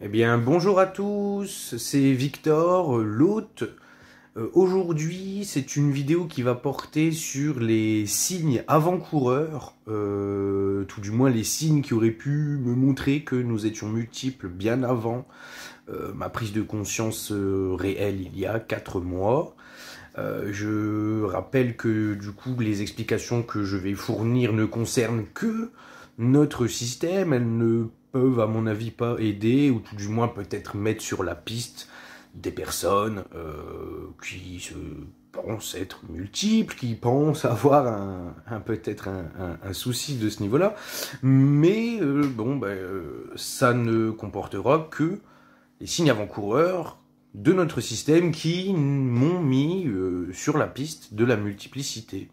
Eh bien, bonjour à tous, c'est Victor, l'hôte. Aujourd'hui, c'est une vidéo qui va porter sur les signes avant-coureurs, tout du moins les signes qui auraient pu me montrer que nous étions multiples bien avant ma prise de conscience réelle il y a 4 mois. Je rappelle que du coup, les explications que je vais fournir ne concernent que notre système, elles ne peuvent à mon avis pas aider, ou tout du moins peut-être mettre sur la piste des personnes qui se pensent être multiples, qui pensent avoir peut-être un souci de ce niveau-là, mais ça ne comportera que les signes avant-coureurs de notre système qui m'ont mis sur la piste de la multiplicité.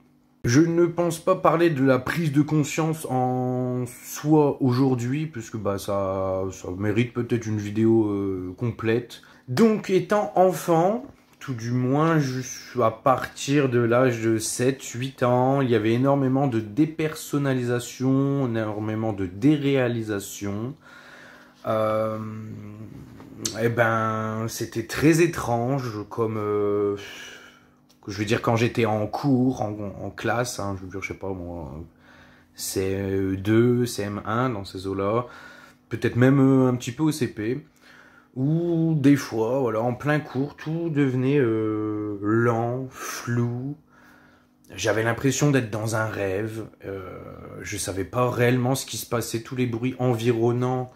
Je ne pense pas parler de la prise de conscience en soi aujourd'hui, puisque ça mérite peut-être une vidéo complète. Donc, étant enfant, tout du moins à partir de l'âge de 7-8 ans, il y avait énormément de dépersonnalisation, énormément de déréalisation. C'était très étrange, comme... je veux dire, quand j'étais en cours, en classe, hein, je sais pas moi, CE2, CM1, dans ces eaux-là, peut-être même un petit peu au CP, où des fois, voilà, en plein cours, tout devenait lent, flou. J'avais l'impression d'être dans un rêve. Je savais pas réellement ce qui se passait. Tous les bruits environnants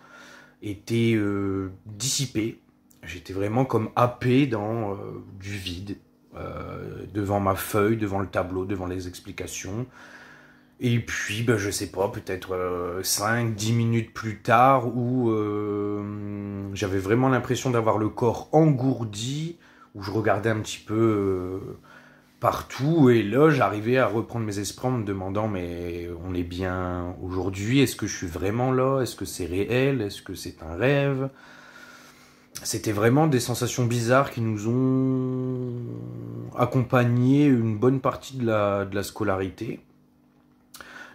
étaient dissipés. J'étais vraiment comme happé dans du vide. Devant ma feuille, devant le tableau, devant les explications. Et puis, je sais pas, peut-être 5-10 minutes plus tard, où j'avais vraiment l'impression d'avoir le corps engourdi, où je regardais un petit peu partout, et là, j'arrivais à reprendre mes esprits en me demandant, mais on est bien aujourd'hui? Est-ce que je suis vraiment là? Est-ce que c'est réel? Est-ce que c'est un rêve? C'était vraiment des sensations bizarres qui nous ont accompagné une bonne partie de la scolarité.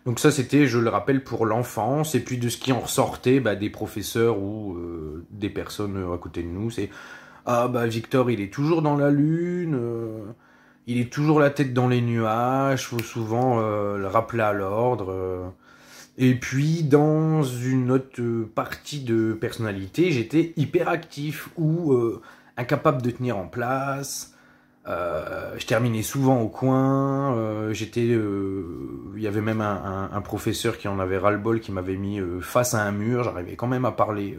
Donc ça, c'était, je le rappelle, pour l'enfance. Et puis de ce qui en ressortait, des professeurs ou des personnes à côté de nous, c'est « Ah Victor, il est toujours dans la lune, il est toujours la tête dans les nuages, faut souvent le rappeler à l'ordre. » Et puis, dans une autre partie de personnalité, j'étais hyperactif ou incapable de tenir en place. Je terminais souvent au coin. Il y avait même un professeur qui en avait ras-le-bol, qui m'avait mis face à un mur. J'arrivais quand même à parler.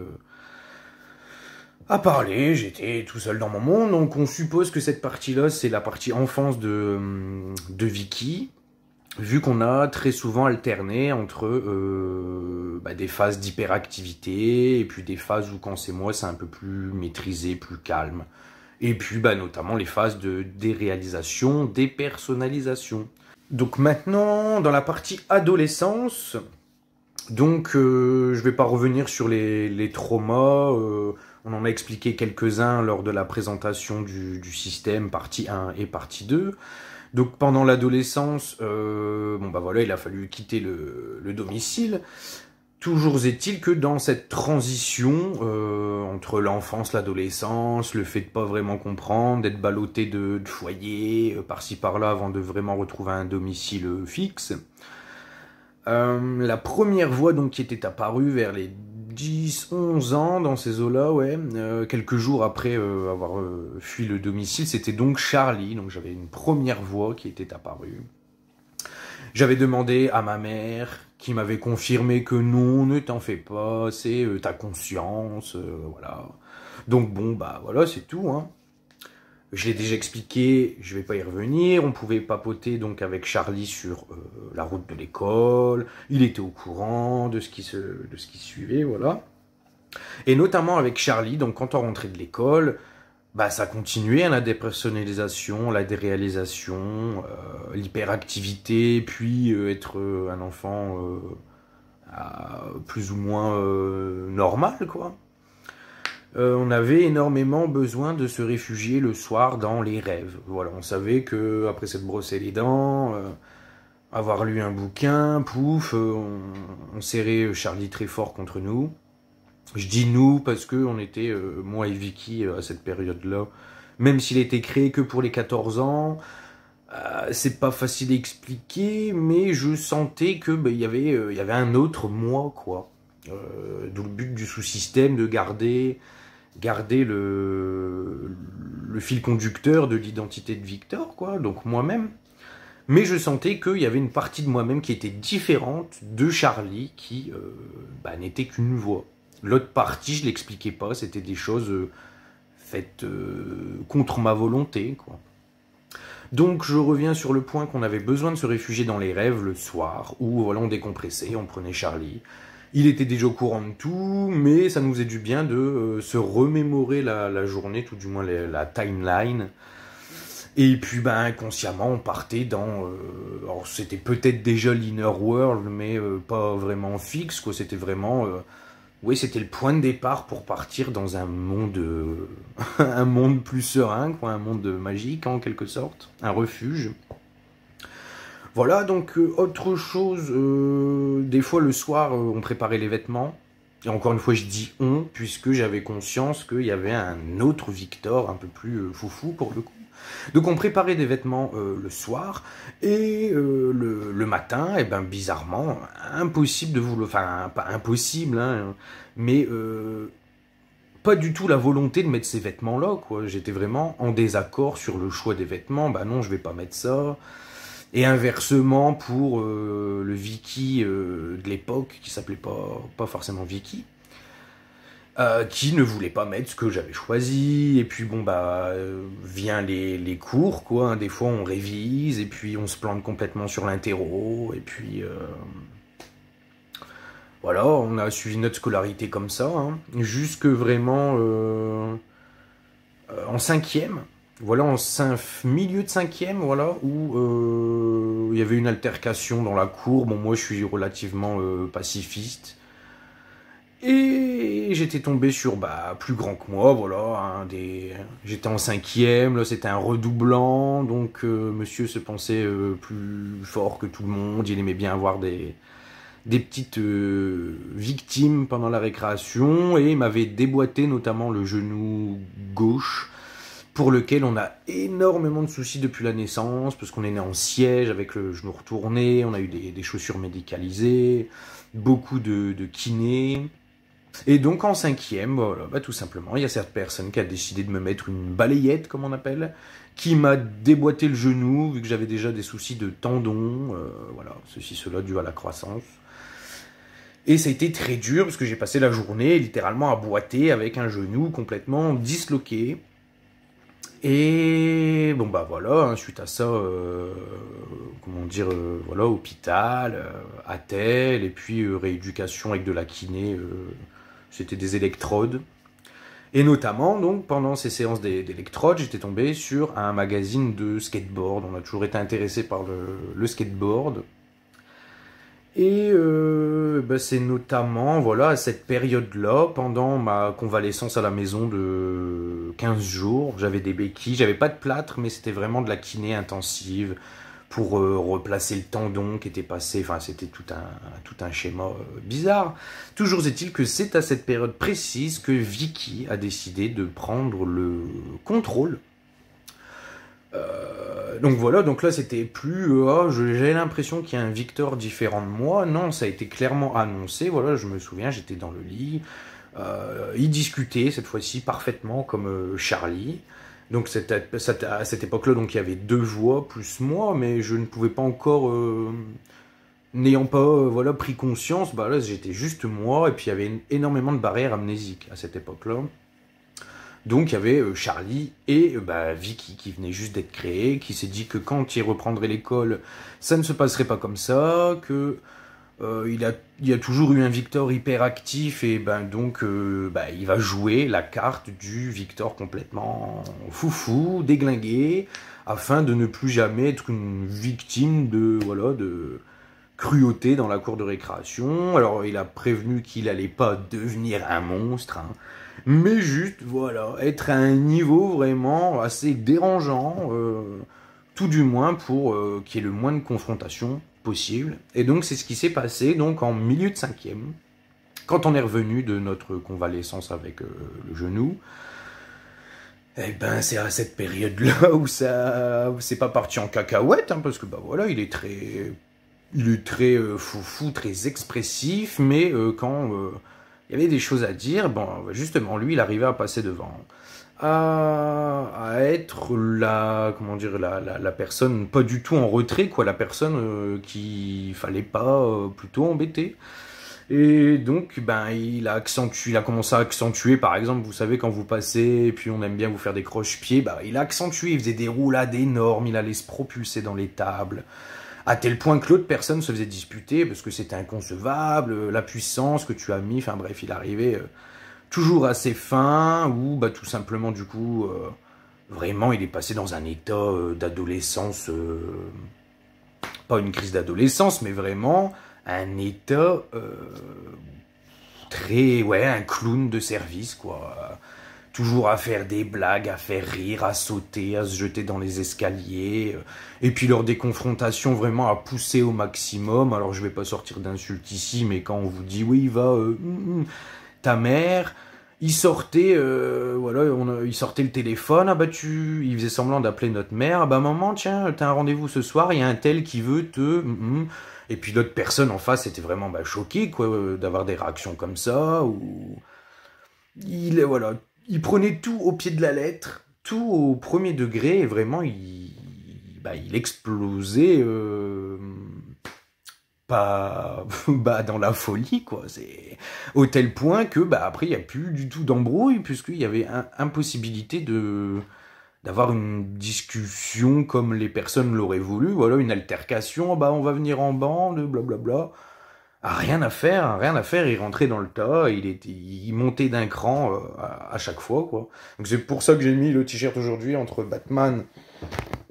J'étais tout seul dans mon monde. Donc, on suppose que cette partie-là, c'est la partie enfance de Vicky. Vu qu'on a très souvent alterné entre des phases d'hyperactivité et puis des phases où quand c'est moi, c'est un peu plus maîtrisé, plus calme. Et puis notamment les phases de déréalisation, dépersonnalisation. Donc maintenant, dans la partie adolescence, donc je vais pas revenir sur les traumas, on en a expliqué quelques-uns lors de la présentation du système, partie 1 et partie 2. Donc pendant l'adolescence, il a fallu quitter le domicile. Toujours est-il que dans cette transition entre l'enfance, l'adolescence, le fait de pas vraiment comprendre, d'être ballotté de foyer par-ci par-là avant de vraiment retrouver un domicile fixe, la première voix donc qui était apparue vers les 10-11 ans dans ces eaux-là, quelques jours après avoir fui le domicile, c'était donc Charlie. Donc j'avais une première voix qui était apparue. J'avais demandé à ma mère, qui m'avait confirmé que non, ne t'en fais pas, c'est ta conscience, voilà. Donc voilà, c'est tout, hein. Je l'ai déjà expliqué, je vais pas y revenir. On pouvait papoter donc avec Charlie sur la route de l'école. Il était au courant de ce qui suivait, voilà. Et notamment avec Charlie, donc quand on rentrait de l'école, ça continuait, hein, la dépersonnalisation, la déréalisation, l'hyperactivité, puis être un enfant plus ou moins normal, quoi. On avait énormément besoin de se réfugier le soir dans les rêves. Voilà, on savait que après s'être brossé les dents, avoir lu un bouquin, pouf, on serrait Charlie très fort contre nous. Je dis nous parce que on était, moi et Vicky, à cette période-là, même s'il était créé que pour les 14 ans, c'est pas facile à expliquer, mais je sentais que il y avait un autre moi, quoi. D'où le but du sous-système de garder le fil conducteur de l'identité de Victor, quoi, donc moi-même. Mais je sentais qu'il y avait une partie de moi-même qui était différente de Charlie, qui n'était qu'une voix. L'autre partie, je l'expliquais pas, c'était des choses faites contre ma volonté, quoi. Donc je reviens sur le point qu'on avait besoin de se réfugier dans les rêves le soir, où voilà, on décompressait, on prenait Charlie. Il était déjà au courant de tout, mais ça nous faisait du bien de se remémorer la journée, tout du moins la timeline. Et puis inconsciemment on partait dans... alors c'était peut-être déjà l'inner world, mais pas vraiment fixe, quoi. C'était vraiment... oui, c'était le point de départ pour partir dans un monde, un monde plus serein, quoi, un monde magique en quelque sorte, un refuge. Voilà, donc autre chose, des fois le soir on préparait les vêtements, et encore une fois je dis on, puisque j'avais conscience qu'il y avait un autre Victor, un peu plus foufou pour le coup. Donc on préparait des vêtements le soir, et le matin, et bizarrement, impossible de vous le... Enfin, pas impossible, hein, mais pas du tout la volonté de mettre ces vêtements-là, quoi. J'étais vraiment en désaccord sur le choix des vêtements, non, je vais pas mettre ça. Et inversement, pour le Vicky de l'époque, qui s'appelait pas forcément Vicky, qui ne voulait pas mettre ce que j'avais choisi, et puis vient les cours, quoi, hein. Des fois on révise, et puis on se plante complètement sur l'interro, et puis voilà, on a suivi notre scolarité comme ça, hein, jusque vraiment en cinquième, voilà, milieu de cinquième, voilà, où il y avait une altercation dans la cour. Bon, moi je suis relativement pacifiste, et j'étais tombé sur plus grand que moi, voilà, j'étais en cinquième, là c'était un redoublant, donc monsieur se pensait plus fort que tout le monde, il aimait bien avoir des petites victimes pendant la récréation, et il m'avait déboîté notamment le genou gauche, pour lequel on a énormément de soucis depuis la naissance, parce qu'on est né en siège avec le genou retourné, on a eu des chaussures médicalisées, beaucoup de kinés. Et donc en cinquième, voilà, tout simplement, il y a cette personne qui a décidé de me mettre une balayette, comme on appelle, qui m'a déboîté le genou, vu que j'avais déjà des soucis de tendons, voilà, cela dû à la croissance. Et ça a été très dur, parce que j'ai passé la journée littéralement à boiter avec un genou complètement disloqué. Et bon voilà, hein, suite à ça, comment dire, voilà, hôpital, attel, et puis rééducation avec de la kiné, c'était des électrodes. Et notamment, donc, pendant ces séances d'électrodes, j'étais tombé sur un magazine de skateboard. On a toujours été intéressé par le skateboard. Et c'est notamment, voilà, à cette période-là, pendant ma convalescence à la maison de 15 jours, j'avais des béquilles, j'avais pas de plâtre, mais c'était vraiment de la kiné intensive pour replacer le tendon qui était passé, enfin c'était tout un schéma bizarre. Toujours est-il que c'est à cette période précise que Vicky a décidé de prendre le contrôle. Donc voilà, donc là c'était plus j'ai l'impression qu'il y a un Victor différent de moi. Non, ça a été clairement annoncé. Voilà, je me souviens, j'étais dans le lit, il discutait cette fois-ci parfaitement comme Charlie. Donc à cette époque-là, donc il y avait deux voix plus moi, mais je ne pouvais pas encore, n'ayant pas voilà pris conscience, là j'étais juste moi, et puis il y avait énormément de barrières amnésiques à cette époque-là. Donc il y avait Charlie et Vicky qui venait juste d'être créé, qui s'est dit que quand il reprendrait l'école, ça ne se passerait pas comme ça, que il y a toujours eu un Victor hyper actif, et donc il va jouer la carte du Victor complètement foufou, déglingué, afin de ne plus jamais être une victime de cruauté dans la cour de récréation. Alors il a prévenu qu'il allait pas devenir un monstre, hein, mais juste, voilà, être à un niveau vraiment assez dérangeant, tout du moins pour qu'il y ait le moins de confrontation possible. Et donc c'est ce qui s'est passé donc en milieu de cinquième, quand on est revenu de notre convalescence avec le genou, eh ben, c'est à cette période-là où c'est pas parti en cacahuète, hein, parce que, bah voilà, il est très foufou, très expressif, mais quand il y avait des choses à dire, bon, justement, lui, il arrivait à passer devant, à être comment dire, la personne pas du tout en retrait, quoi, la personne qu'il fallait pas plutôt embêter. Et donc, ben, il a commencé à accentuer, par exemple, vous savez, quand vous passez, et puis on aime bien vous faire des croche-pieds, bah, il a accentué, il faisait des roulades énormes, il allait se propulser dans les tables, à tel point que l'autre personne se faisait disputer, parce que c'était inconcevable, la puissance que tu as mis, enfin bref, il arrivait toujours assez fin, ou bah, tout simplement, du coup, vraiment, il est passé dans un état d'adolescence, pas une crise d'adolescence, mais vraiment un état ouais, un clown de service, quoi. Toujours à faire des blagues, à faire rire, à sauter, à se jeter dans les escaliers. Et puis lors des confrontations, vraiment à pousser au maximum. Alors je vais pas sortir d'insultes ici, mais quand on vous dit oui, va, ta mère, il sortait, voilà, il sortait le téléphone, ah bah il faisait semblant d'appeler notre mère, ah bah maman, tiens, t'as un rendez-vous ce soir, il y a un tel qui veut et puis l'autre personne en face était vraiment bah, choquée, quoi, d'avoir des réactions comme ça, ou voilà, il prenait tout au pied de la lettre, tout au premier degré, et vraiment, il explosait, pas bah, dans la folie, quoi. C'est au tel point que bah, après, il n'y a plus du tout d'embrouille, puisqu'il y avait impossibilité d'avoir une discussion comme les personnes l'auraient voulu, voilà, une altercation, bah on va venir en bande, blablabla. Ah, rien à faire, il rentrait dans le tas, il montait d'un cran à chaque fois, quoi. Donc c'est pour ça que j'ai mis le t-shirt aujourd'hui entre Batman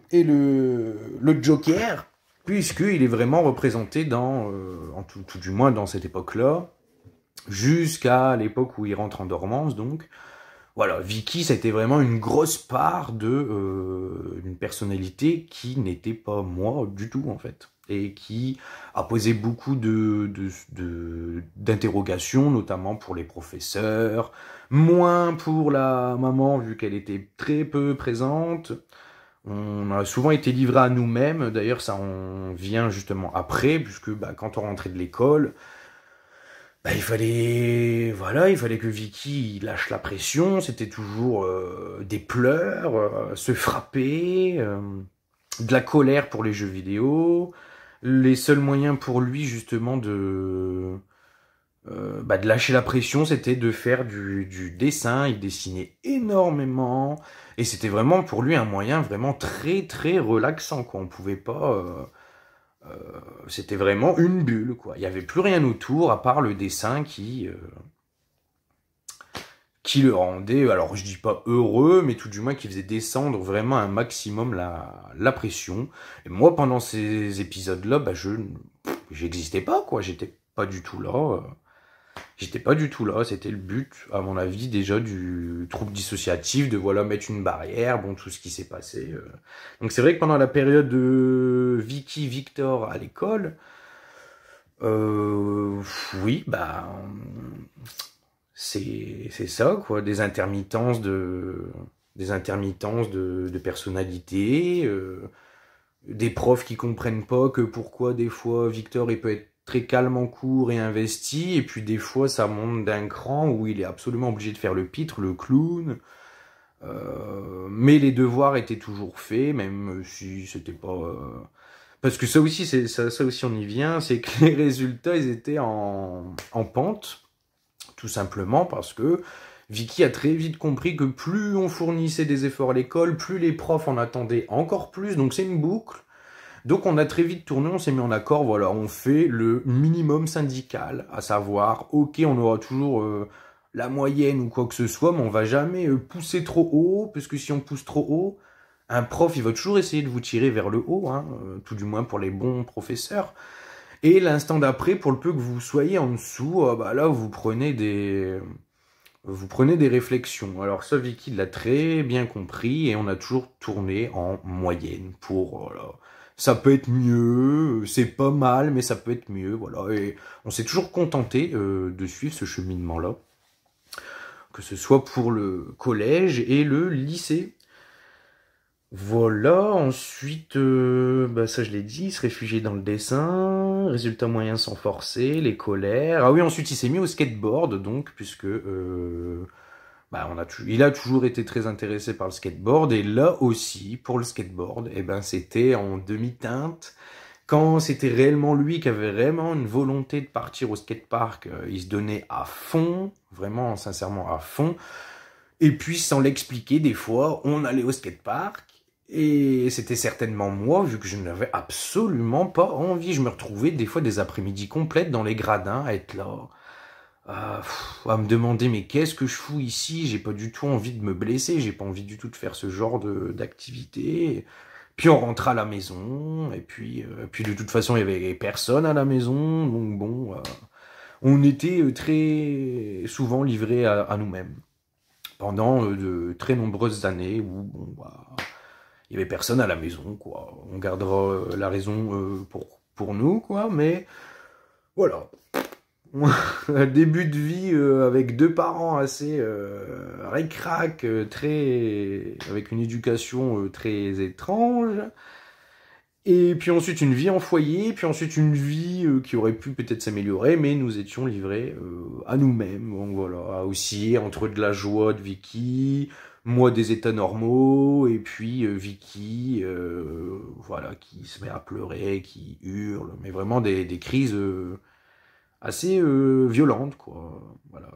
et le Joker, puisqu'il est vraiment représenté tout du moins dans cette époque-là, jusqu'à l'époque où il rentre en dormance, donc. Voilà, Vicky, c'était vraiment une grosse part d'une personnalité qui n'était pas moi du tout, en fait. Et qui a posé beaucoup d'interrogations, notamment pour les professeurs, moins pour la maman, vu qu'elle était très peu présente. On a souvent été livrés à nous-mêmes, d'ailleurs ça en vient justement après, puisque bah, quand on rentrait de l'école, bah, il fallait que Vicky lâche la pression, c'était toujours des pleurs, se frapper, de la colère pour les jeux vidéo. Les seuls moyens pour lui justement de lâcher la pression, c'était de faire du dessin. Il dessinait énormément et c'était vraiment pour lui un moyen vraiment très très relaxant, quoi. On pouvait pas c'était vraiment une bulle, quoi. Il n'y avait plus rien autour à part le dessin qui le rendait, alors je dis pas heureux, mais tout du moins qui faisait descendre vraiment un maximum la pression. Et moi, pendant ces épisodes-là, bah, j'existais pas, quoi. J'étais pas du tout là. J'étais pas du tout là. C'était le but, à mon avis, déjà du trouble dissociatif, de voilà mettre une barrière, bon, tout ce qui s'est passé. Donc c'est vrai que pendant la période de Vicky, Victor à l'école, oui, bah c'est ça, quoi, des intermittences de personnalité, des profs qui comprennent pas que pourquoi des fois Victor il peut être très calme en cours et investi, et puis des fois ça monte d'un cran où il est absolument obligé de faire le pitre, le clown. Mais les devoirs étaient toujours faits, même si c'était pas. Parce que ça aussi, ça aussi on y vient, c'est que les résultats ils étaient en pente, tout simplement parce que Vicky a très vite compris que plus on fournissait des efforts à l'école, plus les profs en attendaient encore plus, donc c'est une boucle. Donc on a très vite tourné, on s'est mis en accord, voilà, on fait le minimum syndical, à savoir, ok, on aura toujours la moyenne ou quoi que ce soit, mais on va jamais pousser trop haut, parce que si on pousse trop haut, un prof, il va toujours essayer de vous tirer vers le haut, hein, tout du moins pour les bons professeurs. Et l'instant d'après, pour le peu que vous soyez en dessous, bah là, vous prenez des réflexions. Alors ça, Vicky l'a très bien compris, et on a toujours tourné en moyenne pour... Voilà. ça peut être mieux, c'est pas mal, mais ça peut être mieux, voilà. Et on s'est toujours contenté de suivre ce cheminement-là, que ce soit pour le collège et le lycée. Voilà, ensuite, bah ça je l'ai dit, se réfugier dans le dessin, résultat moyen sans forcer, les colères. Ah oui, ensuite il s'est mis au skateboard, donc, puisque bah, il a toujours été très intéressé par le skateboard, et là aussi, pour le skateboard, eh ben, c'était en demi-teinte. Quand c'était réellement lui qui avait vraiment une volonté de partir au skatepark, il se donnait à fond, vraiment, sincèrement à fond. Et puis, sans l'expliquer, des fois, on allait au skatepark, et c'était certainement moi, vu que je n'avais absolument pas envie. Je me retrouvais des fois des après-midi complètes dans les gradins à être là, à me demander mais qu'est-ce que je fous ici? J'ai pas du tout envie de me blesser, j'ai pas envie du tout de faire ce genre d'activité. Puis on rentre à la maison, et puis de toute façon il y avait personne à la maison, donc bon, on était très souvent livrés à nous-mêmes pendant de très nombreuses années où bon, bah, il y avait personne à la maison, quoi. On gardera la raison pour nous, quoi, mais voilà. Début de vie avec deux parents assez ric-rac, avec une éducation très étrange. Et puis ensuite une vie en foyer, puis ensuite une vie qui aurait pu peut-être s'améliorer, mais nous étions livrés à nous-mêmes. Donc voilà, aussi entre de la joie de Vicky, moi des états normaux, et puis Vicky, voilà, qui se met à pleurer, qui hurle, mais vraiment des crises assez violentes, quoi. Voilà,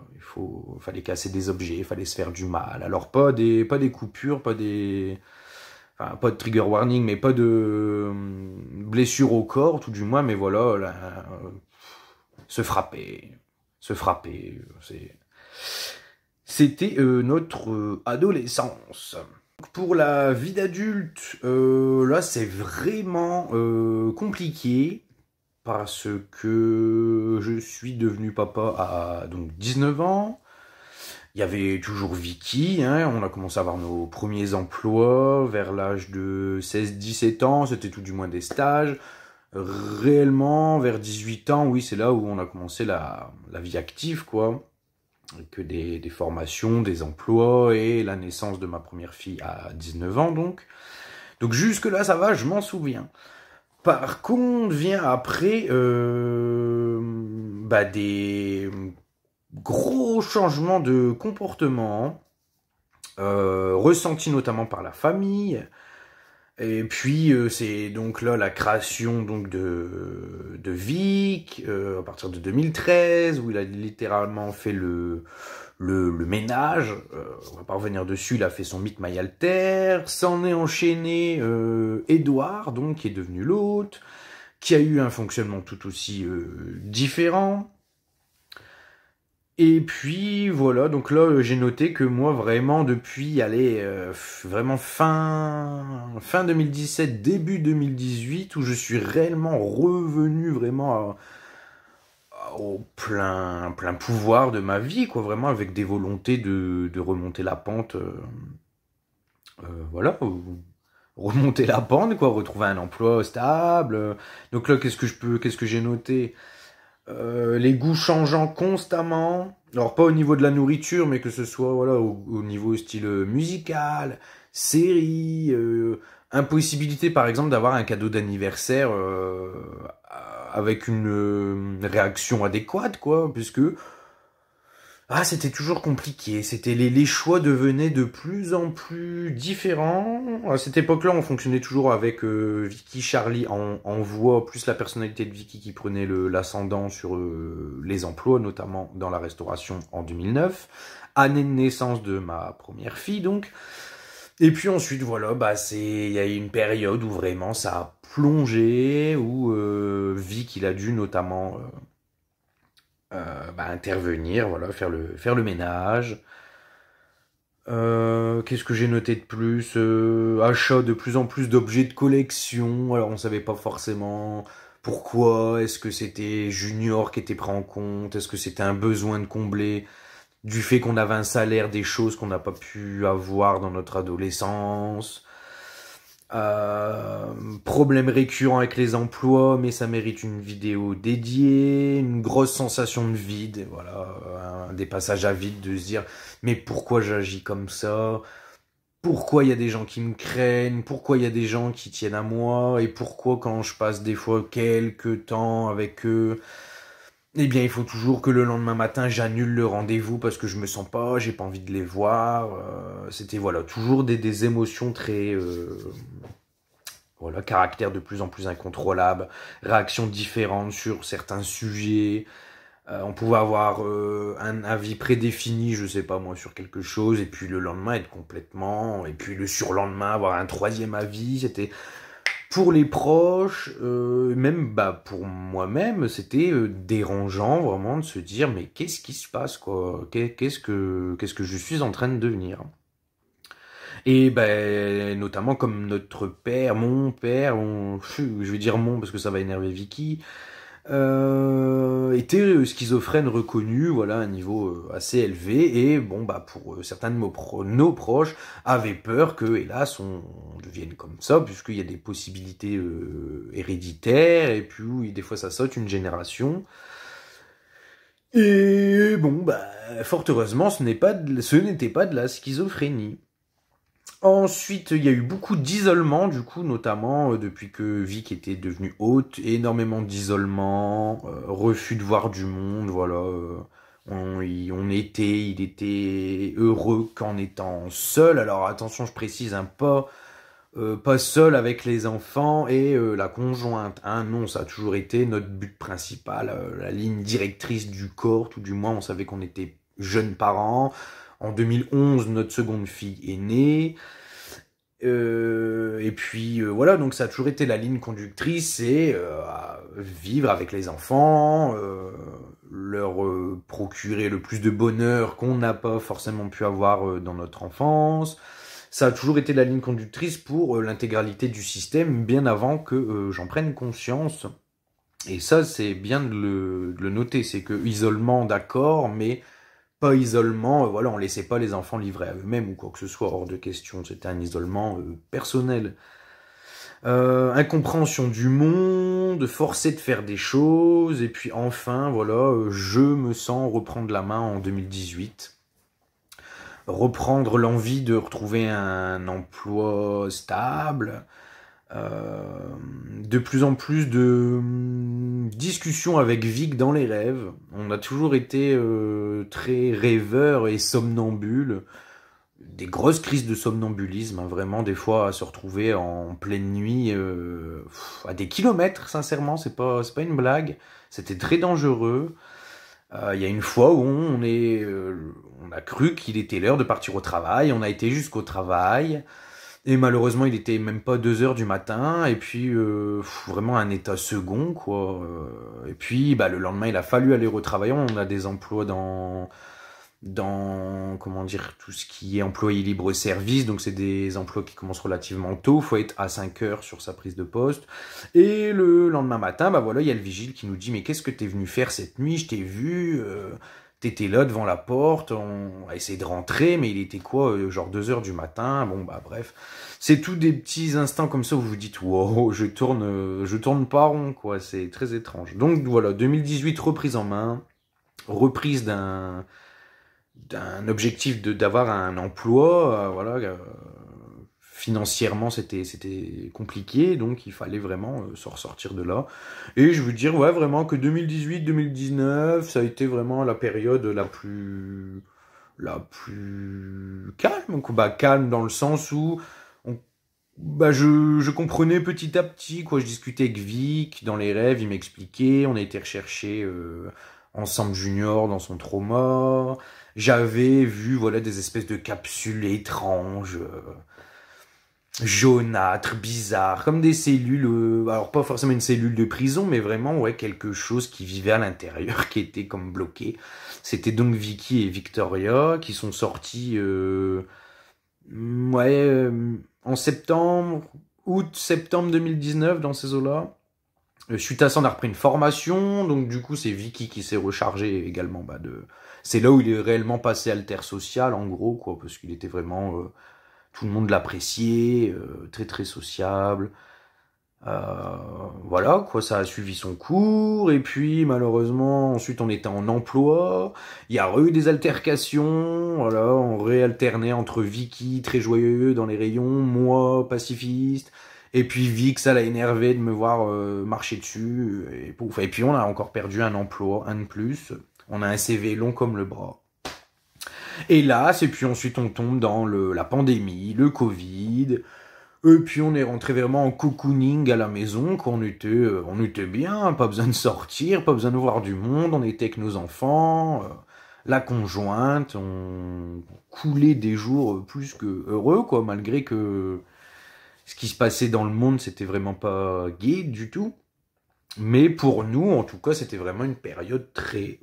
fallait casser des objets, il fallait se faire du mal. Alors pas des coupures, enfin, pas de trigger warning, mais pas de blessure au corps, tout du moins, mais voilà, là, se frapper, c'était notre adolescence. Pour la vie d'adulte, là c'est vraiment compliqué, parce que je suis devenu papa à donc 19 ans. Il y avait toujours Vicky, hein, on a commencé à avoir nos premiers emplois vers l'âge de 16-17 ans, c'était tout du moins des stages. Réellement, vers 18 ans, oui, c'est là où on a commencé la vie active, quoi. Que des formations, des emplois, et la naissance de ma première fille à 19 ans, donc. Donc jusque-là, ça va, je m'en souviens. Par contre, vient après bah, des gros changements de comportement, ressentis notamment par la famille. Et puis c'est donc là la création donc de Vic à partir de 2013, où il a littéralement fait le ménage. On va pas revenir dessus, il a fait son Meet My Alter, s'en est enchaîné Edouard, donc qui est devenu l'hôte, qui a eu un fonctionnement tout aussi différent. Et puis voilà, donc là j'ai noté que moi vraiment depuis, vraiment fin 2017, début 2018, où je suis réellement revenu vraiment au plein pouvoir de ma vie, quoi, vraiment avec des volontés de remonter la pente, voilà, remonter la pente, quoi, retrouver un emploi stable. Donc là qu'est-ce que j'ai noté? Les goûts changeant constamment. Alors pas au niveau de la nourriture, mais que ce soit voilà au niveau style musical, série, impossibilité par exemple d'avoir un cadeau d'anniversaire avec une réaction adéquate, quoi, puisque c'était toujours compliqué. C'était les choix devenaient de plus en plus différents. À cette époque-là, on fonctionnait toujours avec Vicky, Charlie en voix, plus la personnalité de Vicky qui prenait l'ascendant sur les emplois, notamment dans la restauration en 2009, année de naissance de ma première fille, donc. Et puis ensuite, voilà, il y a eu une période où vraiment ça a plongé, où Vic, il a dû notamment intervenir, voilà, faire le ménage. Qu'est-ce que j'ai noté de plus? Achat de plus en plus d'objets de collection. Alors on savait pas forcément pourquoi. Est-ce que c'était Junior qui était pris en compte? Est-ce que c'était un besoin de combler du fait qu'on avait un salaire, des choses qu'on n'a pas pu avoir dans notre adolescence? Problème récurrent avec les emplois, mais ça mérite une vidéo dédiée, une grosse sensation de vide, et voilà, des passages à vide de se dire, mais pourquoi j'agis comme ça? Pourquoi il y a des gens qui me craignent? Pourquoi il y a des gens qui tiennent à moi? Et pourquoi quand je passe des fois quelques temps avec eux, eh bien il faut toujours que le lendemain matin j'annule le rendez-vous parce que je me sens pas, j'ai pas envie de les voir. C'était voilà, toujours des émotions très voilà, caractère de plus en plus incontrôlable, réactions différentes sur certains sujets. On pouvait avoir un avis prédéfini, je sais pas moi, sur quelque chose, et puis le lendemain être complètement, et puis le surlendemain avoir un troisième avis. C'était pour les proches, même bah pour moi-même, c'était dérangeant vraiment de se dire mais qu'est-ce qui se passe quoi, qu'est-ce que je suis en train de devenir. Et ben notamment comme notre père, mon père, je vais dire mon parce que ça va énerver Vicky, était schizophrène reconnu, voilà, à un niveau assez élevé, et bon, bah, pour certains de nos proches, avaient peur que, hélas, on devienne comme ça, puisqu'il y a des possibilités héréditaires, et puis oui, des fois ça saute une génération. Et bon, bah, fort heureusement, ce n'était pas de la schizophrénie. Ensuite, il y a eu beaucoup d'isolement, du coup, notamment depuis que Vic était devenue haute, énormément d'isolement, refus de voir du monde, voilà. Il était heureux qu'en étant seul. Alors attention, je précise, hein, pas seul avec les enfants et la conjointe. Hein, non, ça a toujours été notre but principal, la ligne directrice du corps, tout du moins, on savait qu'on était jeunes parents. En 2011, notre seconde fille est née. Et puis voilà, donc ça a toujours été la ligne conductrice, c'est vivre avec les enfants, leur procurer le plus de bonheur qu'on n'a pas forcément pu avoir dans notre enfance. Ça a toujours été la ligne conductrice pour l'intégralité du système, bien avant que j'en prenne conscience. Et ça, c'est bien de le noter, c'est que isolement, d'accord, mais pas isolement, voilà, on laissait pas les enfants livrés à eux-mêmes ou quoi que ce soit, hors de question, c'était un isolement personnel. Incompréhension du monde, forcé de faire des choses, et puis enfin, voilà, je me sens reprendre la main en 2018. Reprendre l'envie de retrouver un emploi stable, de plus en plus de discussions avec Vic dans les rêves. On a toujours été très rêveurs et somnambules. Des grosses crises de somnambulisme, hein, vraiment, des fois, à se retrouver en pleine nuit, à des kilomètres, sincèrement, c'est pas une blague. C'était très dangereux. Il y a une fois où on a cru qu'il était l'heure de partir au travail. On a été jusqu'au travail. Et malheureusement, il était même pas 2 heures du matin, et puis vraiment un état second, quoi. Et puis, bah, le lendemain, il a fallu aller retravailler. On a des emplois dans comment dire, tout ce qui est employé libre-service, donc c'est des emplois qui commencent relativement tôt, faut être à 5 heures sur sa prise de poste. Et le lendemain matin, bah voilà, il y a le vigile qui nous dit, mais qu'est-ce que t'es venu faire cette nuit? Je t'ai vu, t'étais là devant la porte, on a essayé de rentrer, mais il était quoi, genre 2 heures du matin, bon bah bref. C'est tous des petits instants comme ça où vous vous dites, wow, je tourne pas rond, quoi, c'est très étrange. Donc voilà, 2018, reprise en main, reprise d'un objectif d'avoir un emploi, voilà, financièrement c'était compliqué, donc il fallait vraiment se ressortir de là. Et je veux dire, ouais, vraiment que 2018-2019, ça a été vraiment la période la plus calme, quoi. Bah, calme dans le sens où bah, je comprenais petit à petit, quoi. Je discutais avec Vic dans les rêves, il m'expliquait, on a été rechercher ensemble Junior dans son trauma. J'avais vu, voilà, des espèces de capsules étranges, jaunâtres, bizarres, comme des cellules, alors pas forcément une cellule de prison, mais vraiment, ouais, quelque chose qui vivait à l'intérieur, qui était comme bloqué. C'était donc Vicky et Victoria qui sont sortis, ouais, en août-septembre 2019, dans ces eaux-là. Suite à ça, on a repris une formation, donc du coup, c'est Vicky qui s'est rechargé également, c'est là où il est réellement passé alter social, en gros, quoi, parce qu'il était vraiment tout le monde l'appréciait, très très sociable. Voilà, quoi, ça a suivi son cours, et puis malheureusement, ensuite on était en emploi, il y a eu des altercations, voilà, on réalternait entre Vicky, très joyeux dans les rayons, moi, pacifiste, et puis Vic, ça l'a énervé de me voir marcher dessus, et pouf. Et puis on a encore perdu un emploi, un de plus, on a un CV long comme le bras. Hélas, et puis ensuite on tombe dans la pandémie, le Covid. Et puis on est rentré vraiment en cocooning à la maison, qu'on on était bien, pas besoin de sortir, pas besoin de voir du monde, on était avec nos enfants, la conjointe, on coulait des jours plus que heureux, quoi, malgré que ce qui se passait dans le monde, c'était vraiment pas gai du tout. Mais pour nous, en tout cas, c'était vraiment une période très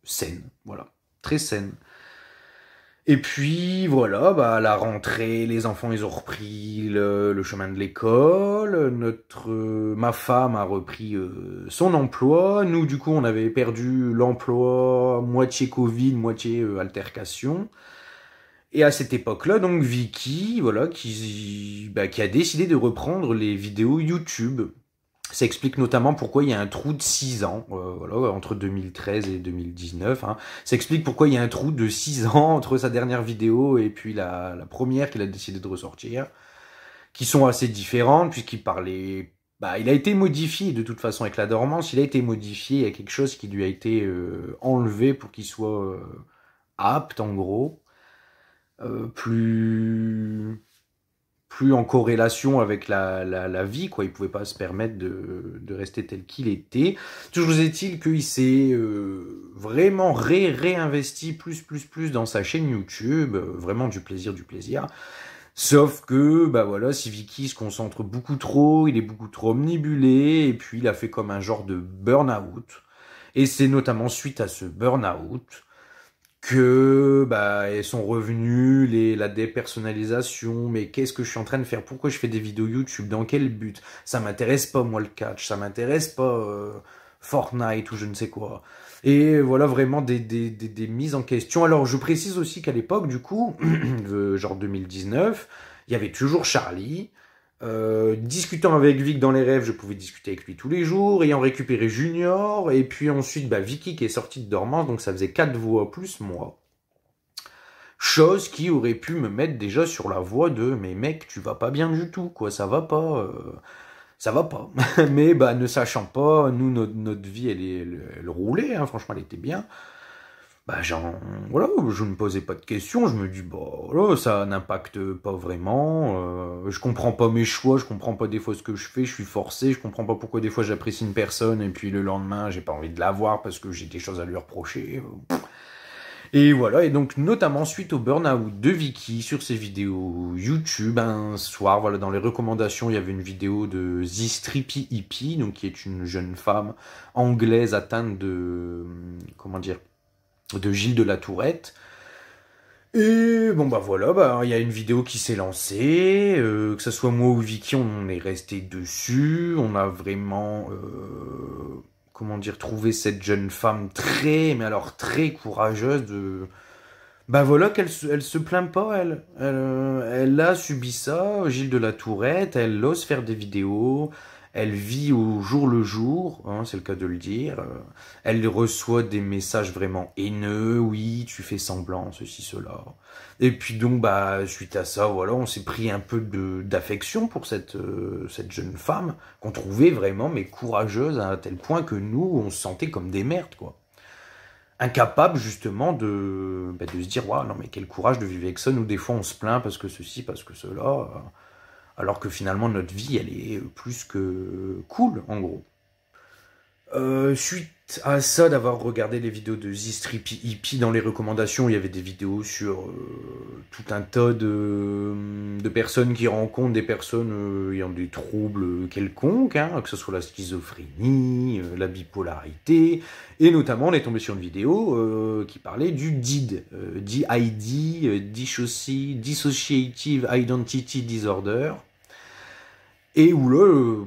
saine, voilà, très saine. Et puis voilà, bah à la rentrée, les enfants ils ont repris le chemin de l'école. Ma femme a repris son emploi. Nous du coup on avait perdu l'emploi, moitié Covid, moitié altercation. Et à cette époque-là, donc Vicky, voilà, qui a décidé de reprendre les vidéos YouTube. Ça explique notamment pourquoi il y a un trou de 6 ans, voilà, entre 2013 et 2019. Hein. Ça explique pourquoi il y a un trou de 6 ans entre sa dernière vidéo et puis la première qu'il a décidé de ressortir, qui sont assez différentes puisqu'il parlait... Bah, il a été modifié de toute façon avec la dormance, il a été modifié, il y a quelque chose qui lui a été enlevé pour qu'il soit apte en gros, plus en corrélation avec la vie, quoi. Il pouvait pas se permettre de rester tel qu'il était. Toujours est-il qu'il s'est vraiment réinvesti plus dans sa chaîne YouTube, vraiment du plaisir. Sauf que, bah voilà, si Vicky se concentre beaucoup trop, il est beaucoup trop omnibulé, et puis il a fait comme un genre de burn-out. Et c'est notamment suite à ce burn-out que bah elles sont revenues la dépersonnalisation, mais qu'est-ce que je suis en train de faire, pourquoi je fais des vidéos YouTube, dans quel but, ça m'intéresse pas moi le catch, ça m'intéresse pas Fortnite ou je ne sais quoi, et voilà vraiment des mises en question. Alors je précise aussi qu'à l'époque du coup genre 2019, il y avait toujours Charlie. Discutant avec Vic dans les rêves, je pouvais discuter avec lui tous les jours, ayant récupéré Junior, et puis ensuite bah, Vicky qui est sortie de dormance, donc ça faisait 4 voix plus moi. Chose qui aurait pu me mettre déjà sur la voie de « mais mec, tu vas pas bien du tout, quoi, ça va pas. » Ça va pas. Mais bah ne sachant pas, nous, notre vie, elle roulait, hein, franchement, elle était bien. Bah voilà, je ne me posais pas de questions, je me dis bah voilà, ça n'impacte pas vraiment, je comprends pas mes choix, je comprends pas des fois ce que je fais, je suis forcé, je comprends pas pourquoi des fois j'apprécie une personne et puis le lendemain j'ai pas envie de la voir parce que j'ai des choses à lui reprocher. Et voilà, et donc notamment suite au burn-out de Vicky sur ses vidéos YouTube, un soir, voilà, dans les recommandations, il y avait une vidéo de The Strippy Hippie, donc qui est une jeune femme anglaise atteinte comment dire, de Gilles de la Tourette. Et bon bah voilà, bah il y a une vidéo qui s'est lancée, que ce soit moi ou Vicky, on est resté dessus, on a vraiment, comment dire, trouvé cette jeune femme mais alors très courageuse bah voilà elle se plaint pas, elle a subi ça, Gilles de la Tourette, elle ose faire des vidéos, elle vit au jour le jour, hein, c'est le cas de le dire. Elle reçoit des messages vraiment haineux, oui, tu fais semblant, ceci, cela. Et puis donc, bah, suite à ça, voilà, on s'est pris un peu d'affection pour cette jeune femme, qu'on trouvait vraiment, mais courageuse à un tel point que nous, on se sentait comme des merdes, quoi. Incapable justement de se dire, waouh, non mais quel courage de vivre avec ça. Nous, des fois, on se plaint parce que ceci, parce que cela. Alors que finalement notre vie elle est plus que cool en gros. Suite à ça, d'avoir regardé les vidéos de The Strippy Hippie dans les recommandations, il y avait des vidéos sur tout un tas de personnes qui rencontrent des personnes ayant des troubles quelconques, hein, que ce soit la schizophrénie, la bipolarité, et notamment on est tombé sur une vidéo qui parlait du DID, DID, Dissociative Identity Disorder, et où là,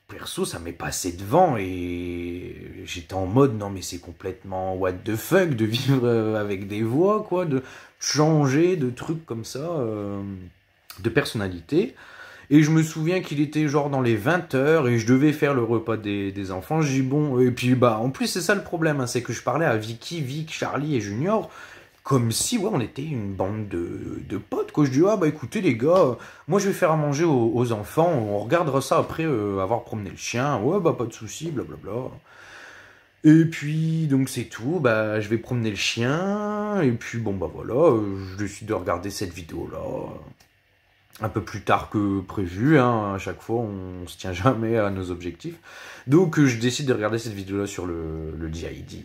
perso, ça m'est passé devant et j'étais en mode non mais c'est complètement what the fuck de vivre avec des voix, quoi, de changer de trucs comme ça. de personnalité. Et je me souviens qu'il était genre dans les 20 heures et je devais faire le repas des enfants. J'ai dit bon, et puis bah en plus c'est ça le problème, hein, c'est que je parlais à Vicky, Vic, Charlie et Junior comme si ouais on était une bande de potes quoi. Je dis ah bah écoutez les gars, moi je vais faire à manger aux enfants, on regardera ça après avoir promené le chien. Ouais bah pas de souci, blablabla. Et puis donc c'est tout, bah je vais promener le chien et puis bon bah voilà, je décide de regarder cette vidéo là un peu plus tard que prévu, hein. À chaque fois on se tient jamais à nos objectifs. Donc je décide de regarder cette vidéo là sur le DID.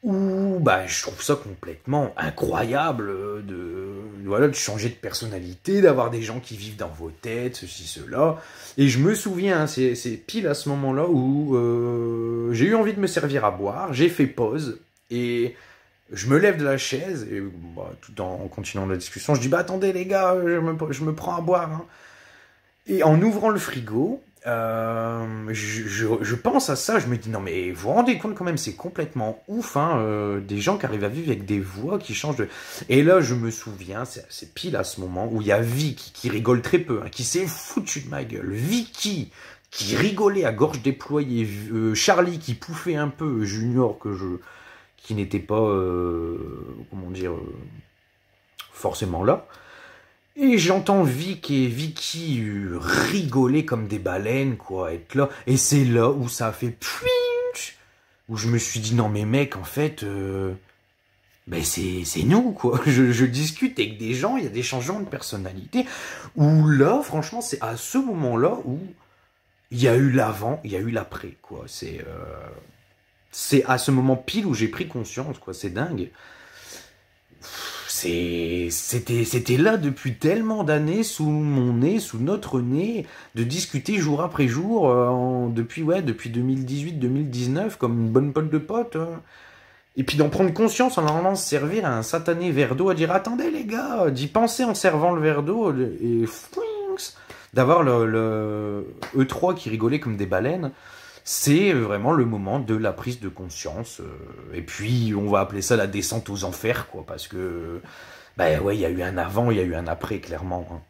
Où bah je trouve ça complètement incroyable de changer de personnalité, d'avoir des gens qui vivent dans vos têtes, ceci, cela. Et je me souviens, hein, c'est pile à ce moment-là où j'ai eu envie de me servir à boire, j'ai fait pause, et je me lève de la chaise, et bah, tout en continuant la discussion, je dis bah attendez les gars, je me prends à boire, hein. Et en ouvrant le frigo, je pense à ça, je me dis non mais vous vous rendez compte quand même, c'est complètement ouf, hein, des gens qui arrivent à vivre avec des voix qui changent de... Et là je me souviens, c'est pile à ce moment où il y a Vic qui rigole très peu, hein, qui s'est foutu de ma gueule, Vicky qui rigolait à gorge déployée, Charlie qui pouffait un peu, Junior qui n'était pas, comment dire, forcément là. Et j'entends Vic et Vicky rigoler comme des baleines, quoi, être là. Et c'est là où ça a fait pfff, où je me suis dit, non mais mec, en fait, ben c'est nous, quoi. Je discute avec des gens, il y a des changements de personnalité. Où là, franchement, c'est à ce moment-là où il y a eu l'avant, il y a eu l'après, quoi. C'est à ce moment pile où j'ai pris conscience, quoi. C'est dingue. C'était là depuis tellement d'années, sous mon nez, sous notre nez, de discuter jour après jour, depuis 2018-2019, comme une bonne pote de potes. Hein. Et puis d'en prendre conscience en allant se servir un satané verre d'eau, à dire attendez les gars, d'y penser en servant le verre d'eau, et d'avoir le E3 qui rigolait comme des baleines. C'est vraiment le moment de la prise de conscience. Et puis, on va appeler ça la descente aux enfers, quoi, parce que, bah ouais, il y a eu un avant, il y a eu un après, clairement. Hein.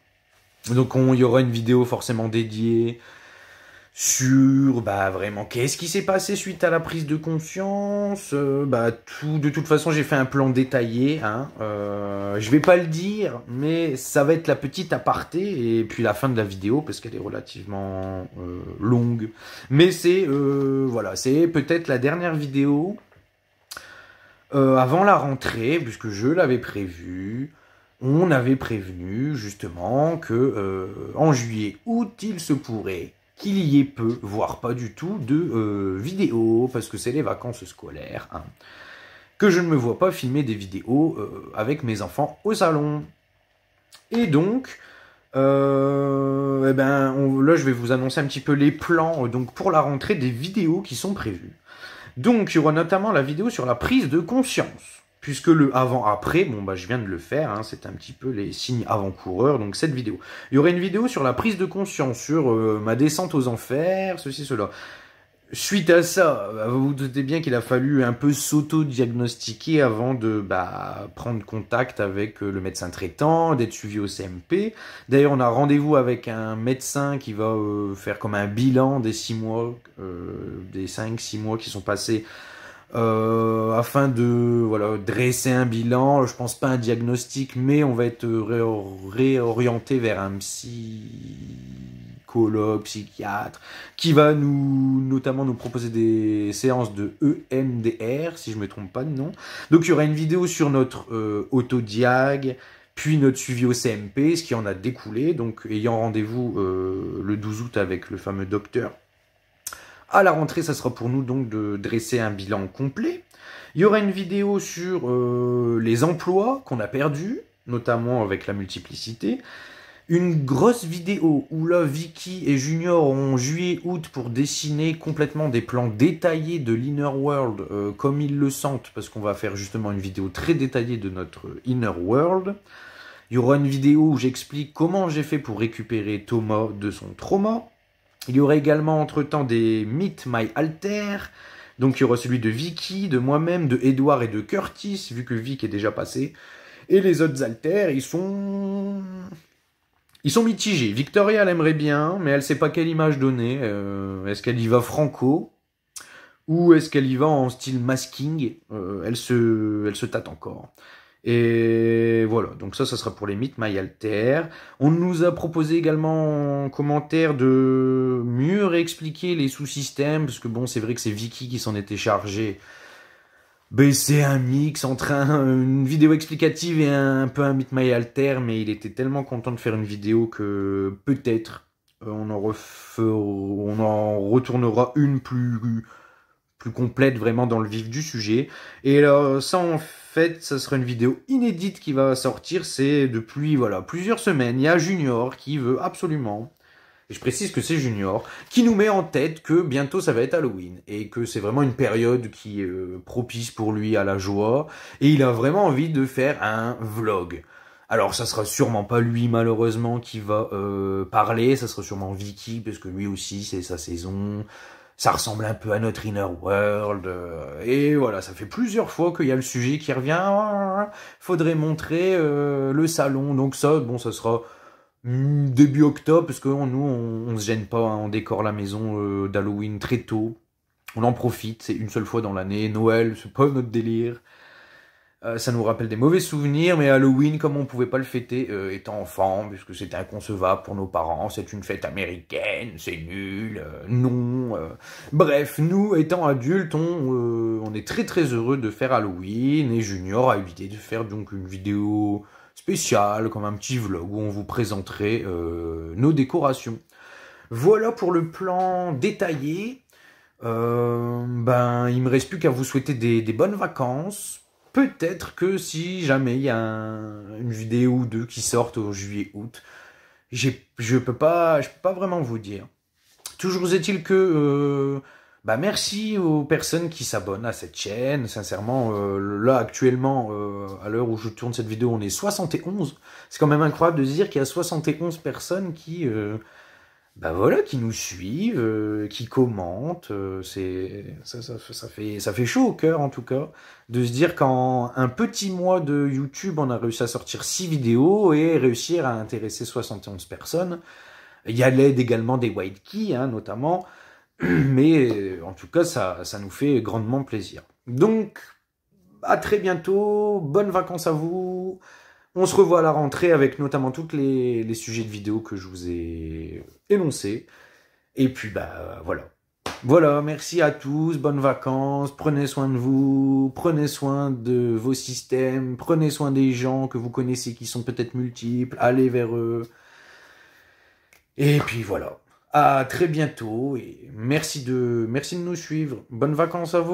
Donc, il y aura une vidéo forcément dédiée sur, bah vraiment, qu'est-ce qui s'est passé suite à la prise de conscience. Bah, de toute façon, j'ai fait un plan détaillé. Hein. Je vais pas le dire, mais ça va être la petite aparté et puis la fin de la vidéo parce qu'elle est relativement longue. Mais c'est voilà, c'est peut-être la dernière vidéo avant la rentrée, puisque je l'avais prévu. On avait prévenu justement que en juillet-août, il se pourrait qu'il y ait peu, voire pas du tout, de vidéos, parce que c'est les vacances scolaires, hein, que je ne me vois pas filmer des vidéos avec mes enfants au salon. Et donc, là je vais vous annoncer un petit peu les plans donc pour la rentrée des vidéos qui sont prévues. Donc, il y aura notamment la vidéo sur la prise de conscience. Puisque le avant-après, bon bah je viens de le faire, hein, c'est un petit peu les signes avant-coureurs, donc cette vidéo. Il y aurait une vidéo sur la prise de conscience, sur ma descente aux enfers, ceci, cela. Suite à ça, vous vous doutez bien qu'il a fallu un peu s'auto-diagnostiquer avant de prendre contact avec le médecin traitant, d'être suivi au CMP. D'ailleurs, on a rendez-vous avec un médecin qui va faire comme un bilan des 6 mois, des 5-6 mois qui sont passés, afin de dresser un bilan. Je pense pas un diagnostic, mais on va être réorienté vers un psychologue, psychiatre, qui va notamment nous proposer des séances de EMDR, si je me trompe pas de nom. Donc il y aura une vidéo sur notre autodiag, puis notre suivi au CMP, ce qui en a découlé, donc ayant rendez-vous le 12 août avec le fameux docteur. À la rentrée, ça sera pour nous donc de dresser un bilan complet. Il y aura une vidéo sur les emplois qu'on a perdus, notamment avec la multiplicité. Une grosse vidéo où là, Vicky et Junior ont juillet-août pour dessiner complètement des plans détaillés de l'Inner World comme ils le sentent, parce qu'on va faire justement une vidéo très détaillée de notre Inner World. Il y aura une vidéo où j'explique comment j'ai fait pour récupérer Thomas de son trauma. Il y aura également entre-temps des Meet My Alter. Donc il y aura celui de Vicky, de moi-même, de Edouard et de Curtis, vu que Vic est déjà passé. Et les autres alters, ils sont Ils sont mitigés. Victoria, elle aimerait bien, mais elle sait pas quelle image donner. Est-ce qu'elle y va franco ou est-ce qu'elle y va en style masking? Elle se tâte encore. Et voilà, donc ça sera pour les mythes My Alter. On nous a proposé également en commentaire de mieux réexpliquer les sous-systèmes, parce que bon, c'est vrai que c'est Vicky qui s'en était chargé. Ben, c'est un mix entre une vidéo explicative et un peu un mythe My Alter, mais il était tellement content de faire une vidéo que peut-être on en retournera une plus complète, vraiment dans le vif du sujet. Et là, ça en fait, ça sera une vidéo inédite qui va sortir. C'est depuis voilà plusieurs semaines. Il y a Junior qui veut absolument, et je précise que c'est Junior, qui nous met en tête que bientôt ça va être Halloween et que c'est vraiment une période qui est propice pour lui à la joie. Et il a vraiment envie de faire un vlog. Alors ça sera sûrement pas lui malheureusement qui va parler, ça sera sûrement Vicky parce que lui aussi c'est sa saison. Ça ressemble un peu à notre Inner World. Et voilà, ça fait plusieurs fois qu'il y a le sujet qui revient. Faudrait montrer le salon. Donc ça, bon, ça sera début octobre, parce que nous, on se gêne pas. Hein, on décore la maison d'Halloween très tôt. On en profite, c'est une seule fois dans l'année. Noël, c'est pas notre délire. Ça nous rappelle des mauvais souvenirs, mais Halloween, comme on pouvait pas le fêter étant enfant, puisque c'était inconcevable pour nos parents, c'est une fête américaine, c'est nul, non. Bref, nous, étant adultes, on est très très heureux de faire Halloween, et Junior a eu l'idée de faire donc une vidéo spéciale, comme un petit vlog, où on vous présenterait nos décorations. Voilà pour le plan détaillé. Ben, il me reste plus qu'à vous souhaiter des bonnes vacances. Peut-être que si jamais il y a une vidéo ou deux qui sortent au juillet-août, je peux pas vraiment vous dire. Toujours est-il que bah merci aux personnes qui s'abonnent à cette chaîne. Sincèrement, là actuellement, à l'heure où je tourne cette vidéo, on est 71. C'est quand même incroyable de se dire qu'il y a 71 personnes qui bah voilà, qui nous suivent, qui commentent, ça fait chaud au cœur en tout cas, de se dire qu'en un petit mois de YouTube, on a réussi à sortir 6 vidéos et réussir à intéresser 71 personnes. Il y a l'aide également des White Keys, hein, notamment, mais en tout cas, ça nous fait grandement plaisir. Donc, à très bientôt, bonnes vacances à vous. On se revoit à la rentrée avec notamment tous les sujets de vidéos que je vous ai énoncés. Et puis, bah voilà. Voilà, merci à tous, bonnes vacances, prenez soin de vous, prenez soin de vos systèmes, prenez soin des gens que vous connaissez qui sont peut-être multiples, allez vers eux. Et puis voilà, à très bientôt et merci de nous suivre. Bonnes vacances à vous.